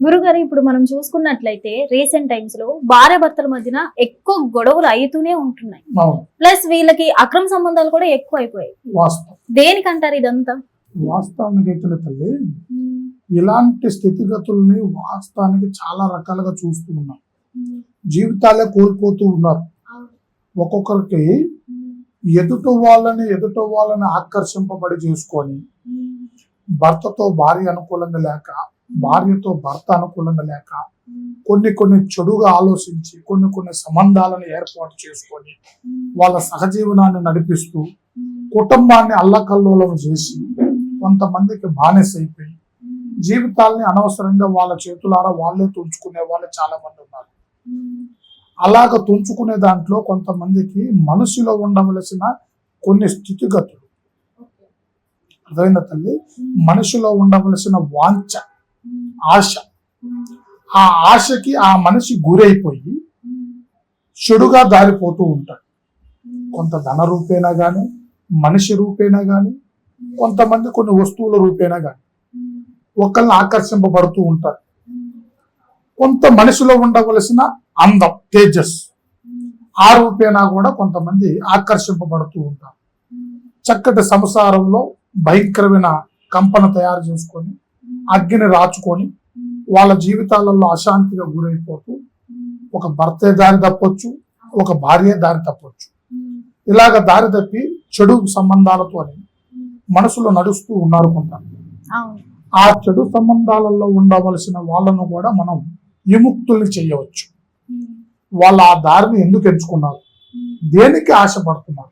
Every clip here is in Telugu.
గురుగారు ఇప్పుడు మనం చూసుకున్నట్లయితే రీసెంట్ టైమ్స్ లో భార్య భర్తల మధ్యన ఎక్కువ గొడవలు అవుతూనే ఉంటున్నాయి. అవును, ప్లస్ వీళ్ళకి అక్రమ సంబంధాలు కూడా ఎక్కువ అయిపోయాయి. వాస్తవం. దేనికంటారు ఇదంతా? వాస్తవానికి అయితే తల్లి, ఇలాంటి స్థితిగతుల్ని వాస్తవానికి చాలా రకాలుగా చూస్తూ ఉన్నాం. జీవితాలే కోల్పోతూ ఉన్నారు. ఒక్కొక్కరికి ఎదుటి వాళ్ళని ఆకర్షింపబడి చేసుకొని, భర్తతో భార్య అనుకూలంగా లేక, భార్యతో భర్త అనుకూలంగా లేక, కొన్ని చెడుగా ఆలోచించి కొన్ని సంబంధాలను ఏర్పాటు చేసుకొని వాళ్ళ సహజీవనాన్ని నడిపిస్తూ కుటుంబాన్ని అల్లకల్లోలం చేసి కొంతమందికి బానిసైపోయి జీవితాల్ని అనవసరంగా వాళ్ళ చేతులారా వాళ్ళే తుంచుకునే వాళ్ళు చాలా మంది ఉన్నారు. అలాగ తుంచుకునే దాంట్లో కొంతమందికి మనసులో ఉండవలసిన కొన్ని స్థితిగతులు, అర్థమైన తల్లి, మనిషిలో ఉండవలసిన వాంఛ, ఆశ, ఆ ఆశకి ఆ మనిషి గురైపోయి చెడుగా దారిపోతూ ఉంటాడు. కొంత ధన రూపేనా గాని, మనిషి రూపేనా గాని, కొంతమంది కొన్ని వస్తువుల రూపేనా గాని ఒకళ్ళని ఆకర్షింపబడుతూ ఉంటారు. కొంత మనిషిలో ఉండవలసిన అందం, తేజస్, ఆ రూపేనా కూడా కొంతమంది ఆకర్షింపబడుతూ ఉంటారు. చక్కటి సంసారంలో భయంకరమైన కంపన తయారు చేసుకొని అగ్గిని రాచుకొని వాళ్ళ జీవితాలలో అశాంతిగా గురైపోతూ ఒక భర్తే దారి తప్పొచ్చు, ఒక భార్య దారి తప్పొచ్చు. ఇలాగ దారి తప్పి చెడు సంబంధాలతో మనసులో నడుస్తూ ఉన్నారు కొంతమంది. ఆ చెడు సంబంధాలలో ఉండవలసిన వాళ్ళను కూడా మనం విముక్తుల్ని చేయవచ్చు. వాళ్ళు ఆ దారిని ఎందుకు ఎంచుకున్నారు, దేనికి ఆశపడుతున్నారు,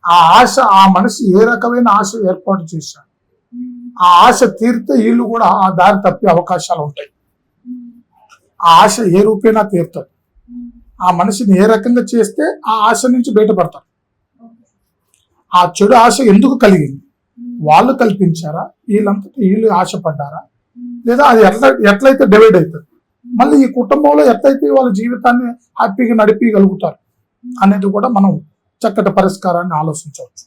ఆ ఆశ, ఆ మనిషి ఏ రకమైన ఆశ ఏర్పాటు చేశారు, ఆ ఆశ తీరితే వీళ్ళు కూడా ఆ దారి తప్పే అవకాశాలు ఉంటాయి. ఆ ఆశ ఏ రూపేనా తీరుతుంది. ఆ మనిషిని ఏ రకంగా చేస్తే ఆ ఆశ నుంచి బయటపడతారు. ఆ చెడు ఆశ ఎందుకు కలిగింది, వాళ్ళు కల్పించారా, వీళ్ళంతటా వీళ్ళు ఆశపడ్డారా, లేదా అది ఎట్లయితే డివైడ్ అవుతుంది, మళ్ళీ ఈ కుటుంబంలో ఎట్లయితే వాళ్ళ జీవితాన్ని హ్యాపీగా నడిపించగలుగుతారు అనేది కూడా మనం చక్కటి పరిష్కారాన్ని ఆలోచించవచ్చు.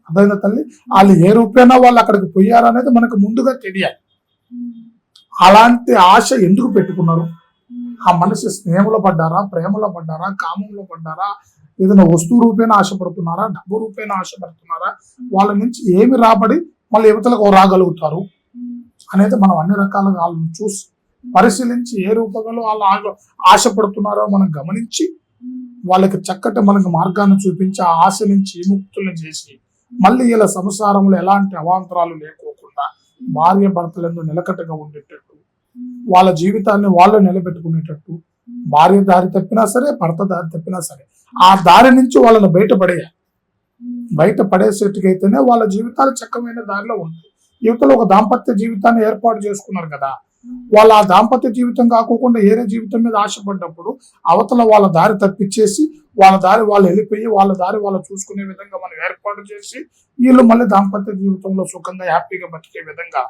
అదైనా తల్లి, వాళ్ళు ఏ రూపేనా వాళ్ళు అక్కడికి పోయారనేది మనకు ముందుగా తెలియాలి. అలాంటి ఆశ ఎందుకు పెట్టుకున్నారు, ఆ మనిషి స్నేహంలో పడ్డారా, ప్రేమలో పడ్డారా, కామంలో పడ్డారా, ఏదైనా వస్తువు రూపేణ ఆశపడుతున్నారా, డబ్బు రూపేణ ఆశపడుతున్నారా, వాళ్ళ నుంచి ఏమి రాబడి మళ్ళీ యువతలకు రాగలుగుతారు అనేది మనం అన్ని రకాలుగా వాళ్ళని చూసి పరిశీలించి ఏ రూపంలో వాళ్ళు ఆశపడుతున్నారో మనం గమనించి వాళ్ళకి చక్కటి మనకు మార్గాన్ని చూపించి ఆ ఆశ నుంచి విముక్తులను చేసి మళ్ళీ ఇలా సంసారంలో ఎలాంటి అవాంతరాలు లేకోకుండా భార్య భర్తలందు నిలకట్టుగా ఉండేటట్టు, వాళ్ళ జీవితాన్ని వాళ్ళు నిలబెట్టుకునేటట్టు, భార్య దారి తప్పినా సరే, భర్త దారి తప్పినా సరే, ఆ దారి నుంచి వాళ్ళని బయటపడేసేట్టుకైతేనే వాళ్ళ జీవితాలు చక్కమైన దారిలో ఉంటాయి. యువతలో ఒక దాంపత్య జీవితాన్ని ఏర్పాటు చేసుకున్నారు కదా, వాళ్ళ ఆ దాంపత్య జీవితం కాకుండా ఏరే జీవితం మీద ఆశపడ్డప్పుడు అవతల వాళ్ళ దారి తప్పించేసి వాళ్ళ దారి వాళ్ళు వెళ్ళిపోయి వాళ్ళ దారి వాళ్ళు చూసుకునే విధంగా మనం ఏర్పాటు చేసి వీళ్ళు మళ్ళీ దాంపత్య జీవితంలో సుఖంగా హ్యాపీగా బతికే విధంగా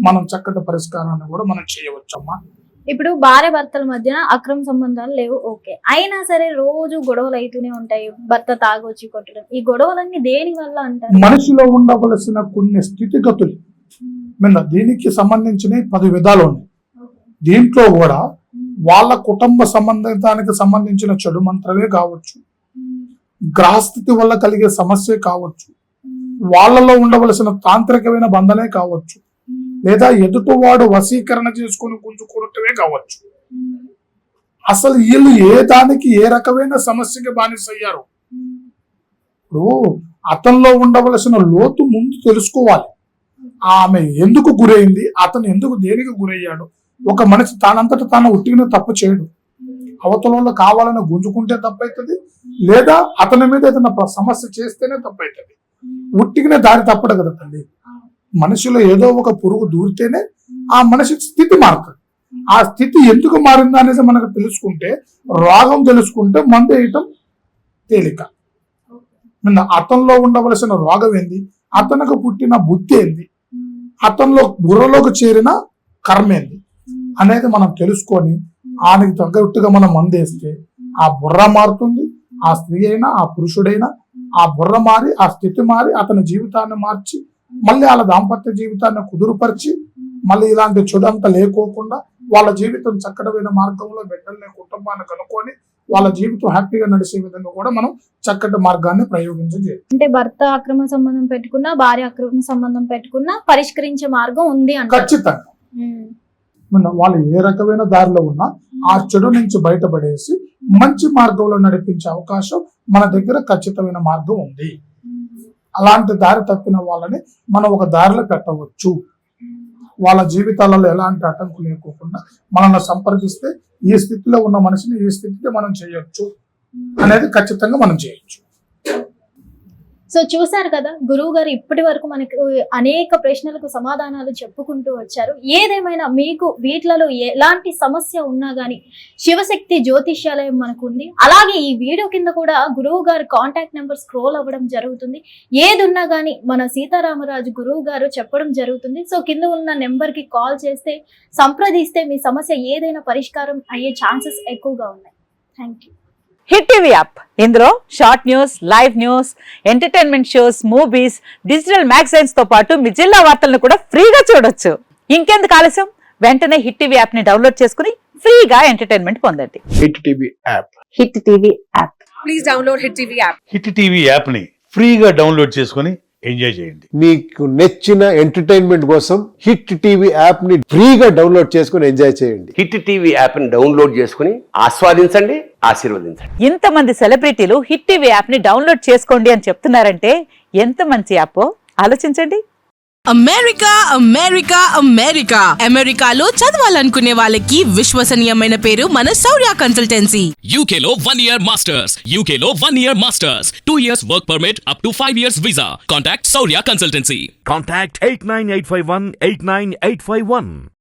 మనం చక్కటి పరిష్కారాన్ని కూడా మనం చేయవచ్చమ్మా. ఇప్పుడు భార్య భర్తల మధ్యన అక్రమ సంబంధాలు లేవు, ఓకే, అయినా సరే రోజు గొడవలు అవుతూనే ఉంటాయి. భర్త తాగొచ్చి కొట్టడం, ఈ గొడవలన్నీ దేని వల్ల అంటారు? మనిషిలో ఉండవలసిన కొన్ని స్థితిగతులు మీద దీనికి సంబంధించిన 10 విధాలు ఉన్నాయి. దీంట్లో కూడా వాళ్ళ కుటుంబ సంబంధానికి సంబంధించిన చెడు మంత్రమే కావచ్చు, గ్రహస్థితి వల్ల కలిగే సమస్య కావచ్చు, వాళ్ళలో ఉండవలసిన తాంత్రికమైన బంధనే కావచ్చు, లేదా ఎదుటివాడు వశీకరణ చేసుకుని గుంజుకోవటమే కావచ్చు. అసలు వీళ్ళు ఏ దానికి ఏ రకమైన సమస్యకి బానిసయ్యారు. ఇప్పుడు అతనిలో ఉండవలసిన లోతు ముందు తెలుసుకోవాలి. ఆమె ఎందుకు గురైంది, అతను ఎందుకు దేనికి గురయ్యాడు. ఒక మనిషి తానంతట తాను ఉట్టిన తప్పు చేయడు. అవతలలో కావాలని గుంజుకుంటే తప్పవుతుంది, లేదా అతని మీద ఏదైనా సమస్య చేస్తేనే తప్పవుతుంది. ఉట్టిగానే దారి తప్పడు కదా తల్లి. మనిషిలో ఏదో ఒక పురుగు దూరితేనే ఆ మనిషి స్థితి మారుతుంది. ఆ స్థితి ఎందుకు మారిందా అనేది మనకు తెలుసుకుంటే, రోగం తెలుసుకుంటే మందు వేయటం తేలిక. అతనిలో ఉండవలసిన రోగం ఏంది, అతనికి పుట్టిన బుద్ధి ఏంది, అతనిలో బుర్రలోకి చేరిన కర్మ ఏంది అనేది మనం తెలుసుకొని ఆయనకి తగ్గట్టుగా మనం మందేస్తే ఆ బుర్ర మారుతుంది. ఆ స్త్రీ అయినా ఆ పురుషుడైనా ఆ బుర్ర మారి ఆ స్థితి మారి అతని జీవితాన్ని మార్చి మళ్ళీ వాళ్ళ దాంపత్య జీవితాన్ని కుదురుపరిచి మళ్ళీ ఇలాంటి చెడంతా లేకోకుండా వాళ్ళ జీవితం చక్కటమైన మార్గంలో బిడ్డల్ని కుటుంబాన్ని కనుక్కొని వాళ్ళ జీవితం హ్యాపీగా నడిచే విధంగా కూడా మనం చక్కటి మార్గాన్ని ప్రయోగించజేయాలి. అంటే భర్త అక్రమ సంబంధం పెట్టుకున్నా, భార్య అక్రమ సంబంధం పెట్టుకున్నా పరిష్కరించే మార్గం ఉంది అంటే ఖచ్చితంగా వాళ్ళు ఏ రకమైన దారిలో ఉన్నా ఆ చెడు నుంచి బయటపడేసి మంచి మార్గంలో నడిపించే అవకాశం మన దగ్గర ఖచ్చితమైన మార్గం ఉంది. అలాంటి దారి తప్పిన వాళ్ళని మనం ఒక దారిలో పెట్టవచ్చు. వాళ్ళ జీవితాలలో ఎలాంటి అడ్డంకు లేకోకుండా మనల్ని సంప్రదిస్తే ఈ స్థితిలో ఉన్న మనిషిని ఈ స్థితికి మనం చేయొచ్చు అనేది ఖచ్చితంగా మనం చేయొచ్చు. సో చూసారు కదా, గురువు గారు ఇప్పటి వరకు మనకు అనేక ప్రశ్నలకు సమాధానాలు చెప్పుకుంటూ వచ్చారు. ఏదేమైనా మీకు వీటిలలో ఎలాంటి సమస్య ఉన్నా గానీ శివశక్తి జ్యోతిష్యాలయం మనకు ఉంది. అలాగే ఈ వీడియో కింద కూడా గురువు గారి కాంటాక్ట్ నెంబర్ స్క్రోల్ అవ్వడం జరుగుతుంది. ఏది ఉన్నా గానీ మన సీతారామరాజు గురువు గారు చెప్పడం జరుగుతుంది. సో కింద ఉన్న నెంబర్ కి కాల్ చేస్తే, సంప్రదిస్తే మీ సమస్య ఏదైనా పరిష్కారం అయ్యే ఛాన్సెస్ ఎక్కువగా ఉన్నాయి. Thank you. Hit TV app, ఇందులో short news, live news, entertainment shows, movies, digital magazines తో పాటు మీ జిల్లా వార్తలను కూడా ఫ్రీగా చూడొచ్చు. ఇంకెందుకు ఆలస్యం, వెంటనే హిట్ టీవీ యాప్ ని డౌన్లోడ్ చేసుకుని ఫ్రీగా ఎంటర్టైన్మెంట్ పొందండి. Hit TV app. Hit TV app. Please download hit TV app. Hit TV app ని ఫ్రీగా డౌన్లోడ్ చేసుకుని ఎంజాయ్ చేయండి. మీకు నచ్చిన ఎంటర్టైన్మెంట్ కోసం హిట్ టీవీ యాప్ ని ఫ్రీగా డౌన్లోడ్ చేసుకుని ఎంజాయ్ చేయండి. హిట్ టీవీ యాప్ ని డౌన్లోడ్ చేసుకుని ఆస్వాదించండి, ఆశీర్వదించండి. ఇంతమంది సెలబ్రిటీలు హిట్ టీవీ యాప్ ని డౌన్లోడ్ చేసుకోండి అని చెప్తున్నారంటే ఎంత మంచి యాప్ ఆలోచించండి. అమెరికా అమెరికా అమెరికా అమెరికాలో చదవాలనుకునే వాళ్ళకి విశ్వసనీయమైన పేరు మన శౌర్య కన్సల్టెన్సీ. UK లో 1 year masters. UK లో 1 year masters. 2 years work permit up to 5 years visa. Contact Saurya Consultancy. Contact 89851 89851.